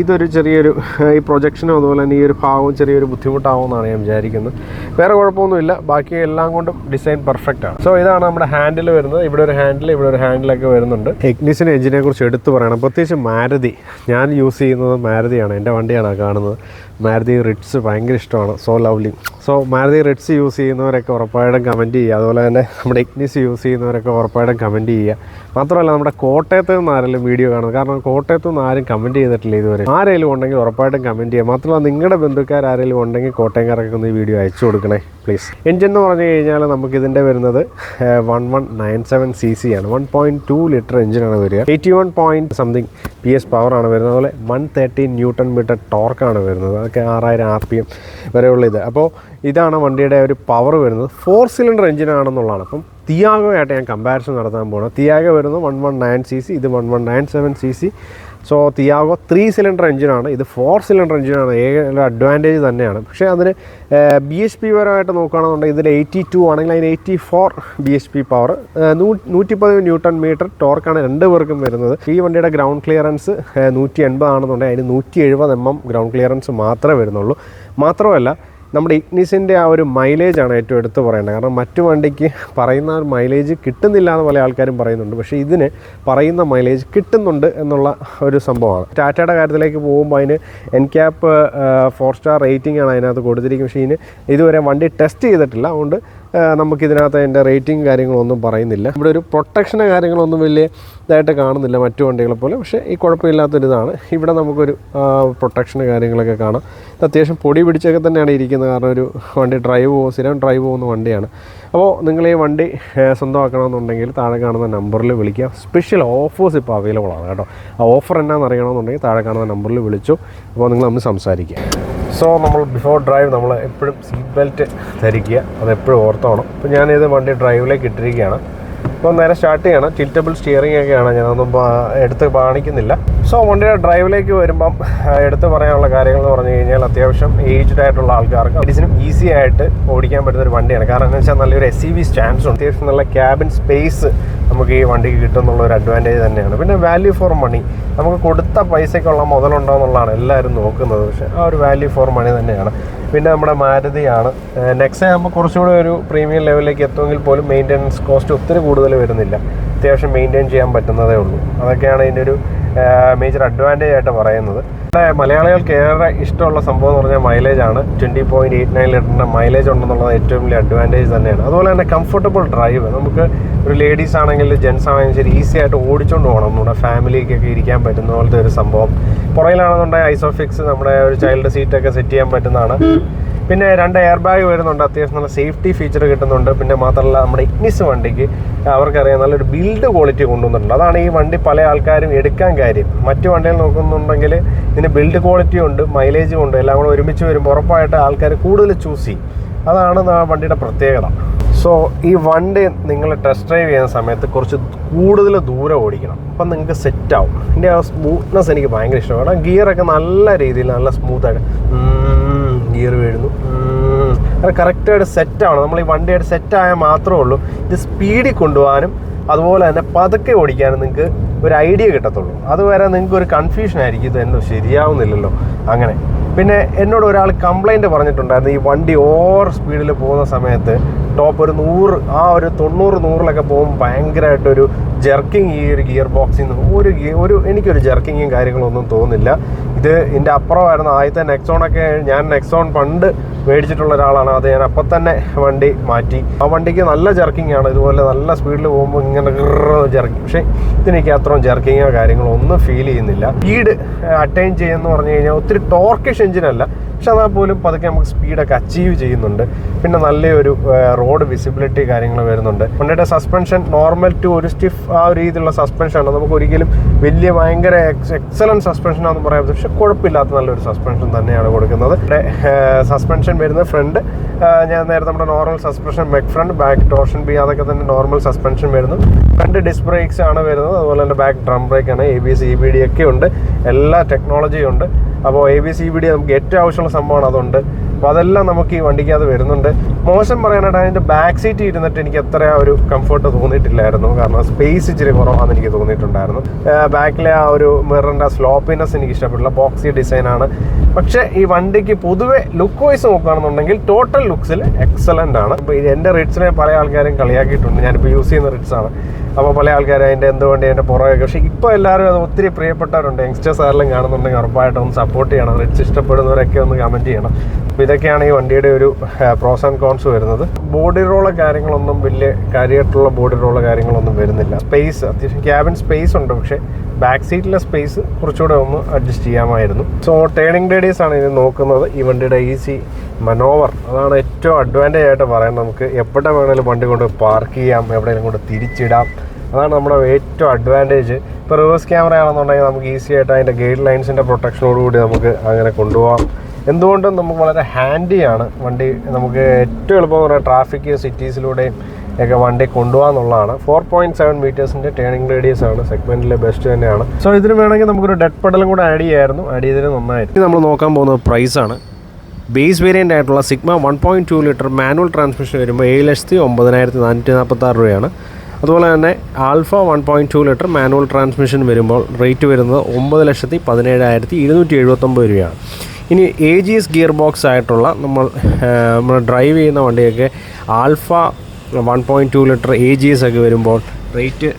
ഇതൊരു ചെറിയൊരു ഈ പ്രൊജക്ഷനും അതുപോലെ തന്നെ ഈ ഒരു ഭാഗവും ചെറിയൊരു ബുദ്ധിമുട്ടാവുമെന്നാണ് ഞാൻ വിചാരിക്കുന്നത്. വേറെ കുഴപ്പമൊന്നുമില്ല. ബാക്കി എല്ലാം കൊണ്ടും ഡിസൈൻ പെർഫെക്റ്റ് ആണ്. സോ ഇതാണ് നമ്മുടെ ഹാൻഡിൽ വരുന്നത്. ഇവിടെ ഒരു ഹാൻഡിലൊക്കെ വരുന്നുണ്ട്. ഇഗ്നിസിൻ്റെ എഞ്ചിനെ കുറിച്ച് എടുത്തു പറയണം. പ്രത്യേകിച്ച് മാരുതി. ഞാൻ യൂസ് ചെയ്യുന്നത് മാരുതിയാണ്. എൻ്റെ വണ്ടിയാണ് കാണുന്നത്. മാരുതി റിഡ്സ് ഭയങ്കര ഇഷ്ടമാണ്. So lovely. So Maruti Ritz use ചെയ്യുന്നവരൊക്കെ ഉറപ്പായിട്ടും കമൻറ്റ് ചെയ്യുക. അതുപോലെ തന്നെ നമ്മുടെ ഇഗ്നിസ് യൂസ് ചെയ്യുന്നവരൊക്കെ ഉറപ്പായിട്ടും കമൻറ്റ് ചെയ്യുക. മാത്രമല്ല നമ്മുടെ കോട്ടയത്ത് നിന്ന് ആരെങ്കിലും വീഡിയോ കാണുന്നത്, കാരണം കോട്ടയത്ത് നിന്ന് ആരും കമൻറ്റ് ചെയ്തിട്ടില്ല ഇതുവരെ. ആരെങ്കിലും ഉണ്ടെങ്കിൽ ഉറപ്പായിട്ടും കമൻറ്റ് ചെയ്യുക. മാത്രമല്ല നിങ്ങളുടെ ബന്ധുക്കാരെങ്കിലും ഉണ്ടെങ്കിൽ കോട്ടയംകാരൊക്കെ ഒന്ന് ഈ വീഡിയോ അയച്ചു കൊടുക്കണേ പ്ലീസ്. എൻജിൻ എന്ന് പറഞ്ഞു കഴിഞ്ഞാൽ നമുക്കിതിൻ്റെ വരുന്നത് 1197cc ആണ്. 1.2 ലിറ്റർ എഞ്ചിനാണ് വരിക. 81 PS പവറാണ് വരുന്നത്. അതുപോലെ 130 Nm ടോർക്കാണ് വരുന്നത്. അതൊക്കെ 6000 RPM വരെയുള്ള ഇത്. അപ്പോൾ ഇതാണ് വണ്ടിയുടെ ഒരു പവർ വരുന്നത്. 4 സിലിണ്ടർ എഞ്ചിനാണെന്നുള്ളതാണ്. അപ്പം തിയാഗോ ആയിട്ട് ഞാൻ കമ്പാരിസൺ നടത്താൻ പോകണം. തിയാഗോ വരുന്നത് 119cc, ഇത് 1197cc. സോ തിയാഗോ 3 സിലിണ്ടർ എഞ്ചിനാണ്, ഇത് 4 സിലിണ്ടർ എഞ്ചിനാണ്. ഒരു അഡ്വാൻറ്റേജ് തന്നെയാണ്. പക്ഷേ അതിന് BHP പരമായിട്ട് നോക്കുകയാണെന്നുണ്ടെങ്കിൽ ഇതിൽ 82 ആണെങ്കിൽ അതിന് 84 BHP പവർ, 110 Nm ടോർക്കാണ് 2 പേർക്കും വരുന്നത്. ഈ വണ്ടിയുടെ ഗ്രൗണ്ട് ക്ലിയറൻസ് 180 ആണെന്നുണ്ടെങ്കിൽ അതിന് 170 mm ഗ്രൗണ്ട് ക്ലിയറൻസ് മാത്രമേ വരുന്നുള്ളൂ. മാത്രമല്ല നമ്മുടെ ഇഗ്നിസിൻ്റെ ആ ഒരു മൈലേജാണ് ഏറ്റവും എടുത്ത് പറയേണ്ടത്. കാരണം മറ്റു വണ്ടിക്ക് പറയുന്ന മൈലേജ് കിട്ടുന്നില്ല എന്ന് പല ആൾക്കാരും പറയുന്നുണ്ട്. പക്ഷേ ഇതിന് പറയുന്ന മൈലേജ് കിട്ടുന്നുണ്ട് എന്നുള്ള ഒരു സംഭവമാണ്. ടാറ്റയുടെ കാര്യത്തിലേക്ക് പോകുമ്പോൾ അതിന് NCAP 4 സ്റ്റാർ റേറ്റിംഗ് ആണ് അതിനകത്ത് കൊടുത്തിരിക്കുന്നത്. പക്ഷേ ഇതിന് ഇതുവരെ വണ്ടി ടെസ്റ്റ് ചെയ്തിട്ടില്ല. അതുകൊണ്ട് നമുക്കിതിനകത്ത് അതിൻ്റെ റേറ്റിംഗ് കാര്യങ്ങളൊന്നും പറയുന്നില്ല. ഇവിടെ ഒരു പ്രൊട്ടക്ഷന് കാര്യങ്ങളൊന്നും വലിയ ഇതായിട്ട് കാണുന്നില്ല മറ്റു വണ്ടികളെ പോലെ. പക്ഷേ ഈ കുഴപ്പമില്ലാത്തൊരിതാണ്. ഇവിടെ നമുക്കൊരു പ്രൊട്ടക്ഷന് കാര്യങ്ങളൊക്കെ കാണാം. അത്യാവശ്യം പൊടി പിടിച്ചൊക്കെ തന്നെയാണ് ഇരിക്കുന്നത്. കാരണം ഒരു വണ്ടി സ്ഥിരം ഡ്രൈവ് പോകുന്ന വണ്ടിയാണ്. അപ്പോൾ നിങ്ങൾ ഈ വണ്ടി സ്വന്തമാക്കണമെന്നുണ്ടെങ്കിൽ താഴെ കാണുന്ന നമ്പറിൽ വിളിക്കുക. സ്പെഷ്യൽ ഓഫേഴ്സ് ഇപ്പോൾ അവൈലബിൾ ആണ് കേട്ടോ. ആ ഓഫർ എന്നാന്ന് അറിയണമെന്നുണ്ടെങ്കിൽ താഴെ കാണുന്ന നമ്പറിൽ വിളിച്ചു. അപ്പോൾ നിങ്ങൾ തമ്മിൽ സംസാരിക്കുക. സോ നമ്മൾ ബിഫോർ ഡ്രൈവ് നമ്മൾ എപ്പോഴും സീറ്റ് ബെൽറ്റ് ധരിക്കുക. അതെപ്പോഴും ഓർത്തോണം. അപ്പോൾ ഞാനിത് വണ്ടി ഡ്രൈവിലേക്ക് ഇട്ടിരിക്കുകയാണ്. അപ്പോൾ നേരെ സ്റ്റാർട്ട് ചെയ്യണം. ടിൽറ്റബിൾ സ്റ്റിയറിംഗ് ഒക്കെയാണ്, ഞാനൊന്നും എടുത്ത് കാണിക്കുന്നില്ല. സോ വണ്ടിയുടെ ഡ്രൈവിലേക്ക് വരുമ്പം എടുത്ത് പറയാനുള്ള കാര്യങ്ങൾ എന്ന് പറഞ്ഞു കഴിഞ്ഞാൽ അത്യാവശ്യം ഏജ്ഡ് ആയിട്ടുള്ള ആൾക്കാർക്ക് ഇതിനും ഈസി ആയിട്ട് ഓടിക്കാൻ പറ്റുന്ന ഒരു വണ്ടിയാണ്. കാരണം എന്ന് വെച്ചാൽ നല്ലൊരു SUV സ്റ്റാൻഡ്സ് ഉണ്ട്, അത്യാവശ്യം നല്ല ക്യാബിൻ സ്പേസ് നമുക്ക് ഈ വണ്ടിക്ക് കിട്ടുന്നുള്ള ഒരു അഡ്വാൻറ്റേജ് തന്നെയാണ്. പിന്നെ വാല്യൂ ഫോർ മണി, നമുക്ക് കൊടുത്ത പൈസയ്ക്കുള്ള മുതലുണ്ടോ എന്നുള്ളതാണ് എല്ലാവരും നോക്കുന്നത്. പക്ഷേ ആ ഒരു വാല്യൂ ഫോർ മണി തന്നെയാണ്. പിന്നെ നമ്മുടെ മാരുതിയാണ്. നെക്സ്റ്റ് ആകുമ്പോൾ കുറച്ചുകൂടെ ഒരു പ്രീമിയം ലെവലിലേക്ക് എത്തുമെങ്കിൽ പോലും മെയിൻ്റെനൻസ് കോസ്റ്റ് ഒത്തിരി കൂടുതൽ വരുന്നില്ല, അത്യാവശ്യം മെയിൻറ്റെയിൻ ചെയ്യാൻ പറ്റുന്നതേ ഉള്ളൂ. അതൊക്കെയാണ് ഇതിൻ്റെ ഒരു മേജർ അഡ്വാൻറ്റേജ് ആയിട്ട് പറയുന്നത്. മലയാളികൾക്ക് ഏറെ ഇഷ്ടമുള്ള സംഭവം എന്ന് പറഞ്ഞാൽ മൈലേജാണ്. 20.89 ലിറ്ററിൻ്റെ മൈലേജ് ഉണ്ടെന്നുള്ളത് ഏറ്റവും വലിയ അഡ്വാൻറ്റേജ് തന്നെയാണ്. അതുപോലെ തന്നെ കംഫർട്ടബിൾ ഡ്രൈവ്, നമുക്ക് ഒരു ലേഡീസ് ആണെങ്കിൽ ജെൻസ് ആണെങ്കിലും ശരി ഈസി ആയിട്ട് ഓടിച്ചുകൊണ്ട് പോകണം. നമ്മുടെ ഫാമിലിക്കൊക്കെ ഇരിക്കാൻ പറ്റുന്ന പോലത്തെ ഒരു സംഭവം. പുറകിലാണെന്നുണ്ടെങ്കിൽ ഐസോഫിക്സ് നമ്മുടെ ഒരു ചൈൽഡ് സീറ്റൊക്കെ സെറ്റ് ചെയ്യാൻ പറ്റുന്നതാണ്. പിന്നെ 2 എയർ ബാഗ് വരുന്നുണ്ട്, അത്യാവശ്യം നല്ല സേഫ്റ്റി ഫീച്ചർ കിട്ടുന്നുണ്ട്. പിന്നെ മാത്രമല്ല നമ്മുടെ ഇഗ്നിസ് വണ്ടിക്ക് അവർക്കറിയാം നല്ലൊരു ബിൽഡ് ക്വാളിറ്റി കൊണ്ടുവന്നിട്ടുണ്ട്. അതാണ് ഈ വണ്ടി പല ആൾക്കാരും എടുക്കാൻ കാര്യം. മറ്റു വണ്ടികൾ നോക്കുന്നുണ്ടെങ്കിൽ ഇതിന് ബിൽഡ് ക്വാളിറ്റി ഉണ്ട്, മൈലേജും ഉണ്ട്, എല്ലാം കൂടെ ഒരുമിച്ച് വരുമ്പോൾ ഉറപ്പായിട്ട് ആൾക്കാർ കൂടുതൽ ചൂസ് ചെയ്യും. അതാണ് ആ വണ്ടിയുടെ പ്രത്യേകത. സോ ഈ വണ്ടി നിങ്ങൾ ടെസ്റ്റ് ഡ്രൈവ് ചെയ്യുന്ന സമയത്ത് കുറച്ച് കൂടുതൽ ദൂരം ഓടിക്കണം, അപ്പം നിങ്ങൾക്ക് സെറ്റാവും. ഇതിൻ്റെ ആ സ്മൂത്ത്നെസ് എനിക്ക് ഭയങ്കര ഇഷ്ടമാണ്. കാരണം ഗിയറൊക്കെ നല്ല രീതിയിൽ നല്ല സ്മൂത്തായിട്ട് ഗിയർ വീഴുന്നു, അത് കറക്റ്റായിട്ട് സെറ്റാവണം. നമ്മൾ ഈ വണ്ടിയായിട്ട് സെറ്റായാൽ മാത്രമേ ഉള്ളൂ ഇത് സ്പീഡിൽ കൊണ്ടുപോകാനും അതുപോലെ തന്നെ പതുക്കെ ഓടിക്കാനും നിങ്ങൾക്ക് ഒരു ഐഡിയ കിട്ടത്തുള്ളൂ. അതുവരെ നിങ്ങൾക്ക് ഒരു കൺഫ്യൂഷൻ ആയിരിക്കും, ഇത് എന്തോ ശരിയാവുന്നില്ലല്ലോ അങ്ങനെ. പിന്നെ എന്നോട് ഒരാൾ കംപ്ലൈൻറ്റ് പറഞ്ഞിട്ടുണ്ടായിരുന്നു, ഈ വണ്ടി ഓവർ സ്പീഡിൽ പോകുന്ന സമയത്ത് ടോപ്പ് ഒരു 100 ആ ഒരു 90-100 പോകുമ്പോൾ ഭയങ്കരമായിട്ടൊരു ജെർക്കിങ് ഈ ഒരു ഗിയർ ബോക്സിൽ നിന്ന് എനിക്കൊരു ജെർക്കിങ്ങും കാര്യങ്ങളൊന്നും തോന്നുന്നില്ല. ഇത് ഇതിൻ്റെ അപ്പുറമായിരുന്നു ആദ്യത്തെ നെക്സോണൊക്കെ. ഞാൻ നെക്സോൺ പണ്ട് മേടിച്ചിട്ടുള്ള ഒരാളാണ്, അത് ഞാൻ അപ്പം തന്നെ വണ്ടി മാറ്റി. ആ വണ്ടിക്ക് നല്ല ജെർക്കിംഗ് ആണ്, ഇതുപോലെ നല്ല സ്പീഡിൽ പോകുമ്പോൾ ഇങ്ങനെ ജെർക്കിങ്. പക്ഷേ ഇതിനെനിക്ക് അത്രയും ജെർക്കിങ്ങോ കാര്യങ്ങളോ ഒന്നും ഫീൽ ചെയ്യുന്നില്ല. സ്പീഡ് അറ്റൈൻ ചെയ്യുമെന്ന് പറഞ്ഞു കഴിഞ്ഞാൽ ഒത്തിരി ടോർക്കിഷ് എഞ്ചിനല്ല, പക്ഷെ എന്നാൽ പോലും പതുക്കെ നമുക്ക് സ്പീഡൊക്കെ അച്ചീവ് ചെയ്യുന്നുണ്ട്. പിന്നെ നല്ലൊരു റോഡ് വിസിബിലിറ്റി കാര്യങ്ങൾ വരുന്നുണ്ട്. വണ്ടിയുടെ സസ്പെൻഷൻ നോർമൽ ടു ഒരു സ്റ്റിഫ് ആ ഒരു രീതിയിലുള്ള സസ്പെൻഷനാണ്. നമുക്ക് ഒരിക്കലും വലിയ ഭയങ്കര എക്സലൻറ്റ് സസ്പെൻഷനാണെന്ന് പറയാൻ പറ്റും, പക്ഷെ കുഴപ്പമില്ലാത്ത നല്ലൊരു സസ്പെൻഷൻ തന്നെയാണ് കൊടുക്കുന്നത്. ഇവിടെ സസ്പെൻഷൻ വരുന്നത് ഫ്രണ്ട് ഞാൻ നേരത്തെ നമ്മുടെ normal suspension Mac front, back torsion beam അതൊക്കെ തന്നെ നോർമൽ സസ്പെൻഷൻ വരുന്നു. ഫ്രണ്ട് ഡിസ്ക് ബ്രേക്സ് ആണ് വരുന്നത്, അതുപോലെ തന്നെ ബാക്ക് ഡ്രം ബ്രേക്കാണ്. ABS EBD ഒക്കെ ഉണ്ട്, എല്ലാ ടെക്നോളജിയും ഉണ്ട്. അപ്പോൾ ABS EBD നമുക്ക് ഏറ്റവും ആവശ്യമുള്ള സംഭവമാണ്, അതുണ്ട്. അപ്പോൾ അതെല്ലാം നമുക്ക് ഈ വണ്ടിക്കകത്ത് വരുന്നുണ്ട്. മോശം പറയാനായിട്ട് അതിൻ്റെ ബാക്ക് സീറ്റ് ഇരുന്നിട്ട് എനിക്ക് അത്ര ഒരു കംഫർട്ട് തോന്നിയിട്ടില്ലായിരുന്നു, കാരണം സ്പേസ് ഇച്ചിരി കുറവാണെന്ന് എനിക്ക് തോന്നിയിട്ടുണ്ടായിരുന്നു. ബാക്കിലെ ആ ഒരു മിററിൻ്റെ സ്ലോപ്പിനെസ് എനിക്ക് ഇഷ്ടപ്പെട്ടില്ല, ബോക്സി ഡിസൈനാണ്. പക്ഷേ ഈ വണ്ടിക്ക് പൊതുവെ ലുക്ക് വൈസ് നോക്കുകയാണെന്നുണ്ടെങ്കിൽ ടോട്ടൽ ലുക്സിൽ എക്സലൻ്റ് ആണ്. ഇപ്പോൾ എൻ്റെ റിറ്റ്സിനെ പല ആൾക്കാരും കളിയാക്കിയിട്ടുണ്ട്, ഞാനിപ്പോൾ യൂസ് ചെയ്യുന്ന റിറ്റ്സാണ്. അപ്പോൾ പല ആൾക്കാർ അതിൻ്റെ എന്തുകൊണ്ട് അതിൻ്റെ പുറകെ, പക്ഷേ ഇപ്പോൾ എല്ലാവരും അത് ഒത്തിരി പ്രിയപ്പെട്ടവരുണ്ട്. യങ്സ്റ്റേഴ്സ് ആരെല്ലാം കാണുന്നുണ്ടെങ്കിൽ ഉറപ്പായിട്ടും ഒന്ന് സപ്പോർട്ട് ചെയ്യണം. റിറ്റ്സ് ഇഷ്ടപ്പെടുന്നവരൊക്കെ ഒന്ന് കമൻറ്റ് ചെയ്യണം. അപ്പോൾ ഇതൊക്കെയാണ് ഈ വണ്ടിയുടെ ഒരു പ്രോസ് ആൻഡ് കോൺസ് വരുന്നത്. ബോഡി റോളോ കാര്യങ്ങളൊന്നും വലിയ കാര്യമായിട്ടുള്ള ബോഡി റോളോ കാര്യങ്ങളൊന്നും വരുന്നില്ല. സ്പേസ് അത്യാവശ്യം ക്യാബിൻ സ്പേസ് ഉണ്ട്, പക്ഷേ ബാക്ക് സീറ്റിലെ സ്പേസ് കുറച്ചുകൂടെ ഒന്ന് അഡ്ജസ്റ്റ് ചെയ്യാമായിരുന്നു. സോ ടേണിംഗ് റേഡിയസ് ആണ് ഇത് നോക്കുന്നത്. ഈ വണ്ടിയുടെ ഈസി മനോവർ, അതാണ് ഏറ്റവും അഡ്വാൻറ്റേജ് ആയിട്ട് പറയുന്നത്. നമുക്ക് എവിടെ വേണമെങ്കിലും വണ്ടി കൊണ്ട് പാർക്ക് ചെയ്യാം, എവിടെയെങ്കിലും കൊണ്ട് തിരിച്ചിടാം. അതാണ് നമ്മുടെ ഏറ്റവും അഡ്വാൻറ്റേജ്. ഇപ്പോൾ റിവേഴ്സ് ക്യാമറ ആണെന്നുണ്ടെങ്കിൽ നമുക്ക് ഈസി ആയിട്ട് അതിൻ്റെ ഗൈഡ് ലൈൻസിൻ്റെ പ്രൊട്ടക്ഷനോടുകൂടി നമുക്ക് അങ്ങനെ കൊണ്ടുപോകാം. എന്തുകൊണ്ടും നമുക്ക് വളരെ ഹാൻഡിയാണ് വണ്ടി. നമുക്ക് ഏറ്റവും എളുപ്പം എന്ന് പറയുന്നത് ട്രാഫിക് സിറ്റീസിലൂടെയും ഒക്കെ വണ്ടി കൊണ്ടുപോകാന്നുള്ളതാണ്. 4.7 മീറ്റേഴ്സിൻ്റെ ടേണിംഗ് റേഡിയസ് ആണ്, സെഗ്മെൻറ്റിലെ ബെസ്റ്റ് തന്നെയാണ്. സോ ഇതിന് വേണമെങ്കിൽ നമുക്കൊരു ഡെഡ് പെഡലും കൂടെ ആഡ് ചെയ്തതിന് നന്നായിട്ട്. നമ്മൾ നോക്കാൻ പോകുന്നത് പ്രൈസാണ്. ബേസ് വേരിയൻ്റ് ആയിട്ടുള്ള സിഗ്മ 1.2 ലിറ്റർ മാനുവൽ ട്രാൻസ്മിഷൻ വരുമ്പോൾ 7,09,446 രൂപയാണ്. അതുപോലെ തന്നെ ആൽഫ 1.2 ലിറ്റർ മാനുവൽ ട്രാൻസ്മിഷൻ വരുമ്പോൾ റേറ്റ് വരുന്നത് 9,17,279 രൂപയാണ്. ഇനി AGS ഗിയർ ബോക്സ് ആയിട്ടുള്ള നമ്മൾ ഡ്രൈവ് ചെയ്യുന്ന വണ്ടിയൊക്കെ ആൽഫ 1.2 ലിറ്റർ AGS ഒക്കെ വരുമ്പോൾ റേറ്റ്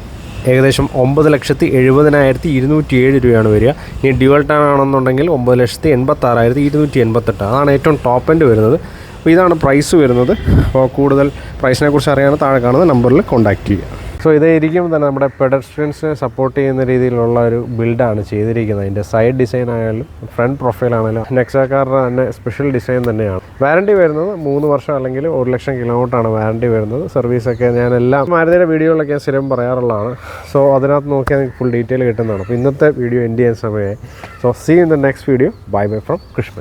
ഏകദേശം 9,70,207 രൂപയാണ് വരിക. ഇനി ഡ്യുവൽ ടൺ ആണെന്നുണ്ടെങ്കിൽ 9,86,288. അതാണ് ഏറ്റവും ടോപ്പ് എൻഡ് വരുന്നത്. അപ്പോൾ ഇതാണ് പ്രൈസ് വരുന്നത്. അപ്പോൾ കൂടുതൽ പ്രൈസിനെ കുറിച്ച് അറിയാൻ താഴെ കാണുന്ന നമ്പറിൽ കോൺടാക്റ്റ് ചെയ്യുക. സോ ഇതായിരിക്കും തന്നെ നമ്മുടെ പെഡസ്ട്രിയൻസിനെ സപ്പോർട്ട് ചെയ്യുന്ന രീതിയിലുള്ള ഒരു ബിൽഡാണ് ചെയ്തിരിക്കുന്നത്. അതിൻ്റെ സൈഡ് ഡിസൈൻ ആയാലും ഫ്രണ്ട് പ്രൊഫൈൽ ആണെങ്കിലും നെക്സാക്കാരുടെ തന്നെ സ്പെഷ്യൽ ഡിസൈൻ തന്നെയാണ്. വാറണ്ടി വരുന്നത് 3 വർഷം അല്ലെങ്കിൽ 1,00,000 കിലോമീറ്ററാണ് വാറണ്ടി വരുന്നത്. സർവീസൊക്കെ ഞാൻ എല്ലാം മാരുതിയുടെ വീഡിയോകളൊക്കെ സ്ഥിരം പറയാറുള്ളതാണ്. സോ അതിനകത്ത് നോക്കിയാൽ നിങ്ങൾക്ക് ഫുൾ ഡീറ്റെയിൽ കിട്ടുന്നതാണ്. അപ്പോൾ ഇന്നത്തെ വീഡിയോ എൻഡ് ചെയ്യാൻ സമയമായി. So see in the next video. Bye bye from Krishna.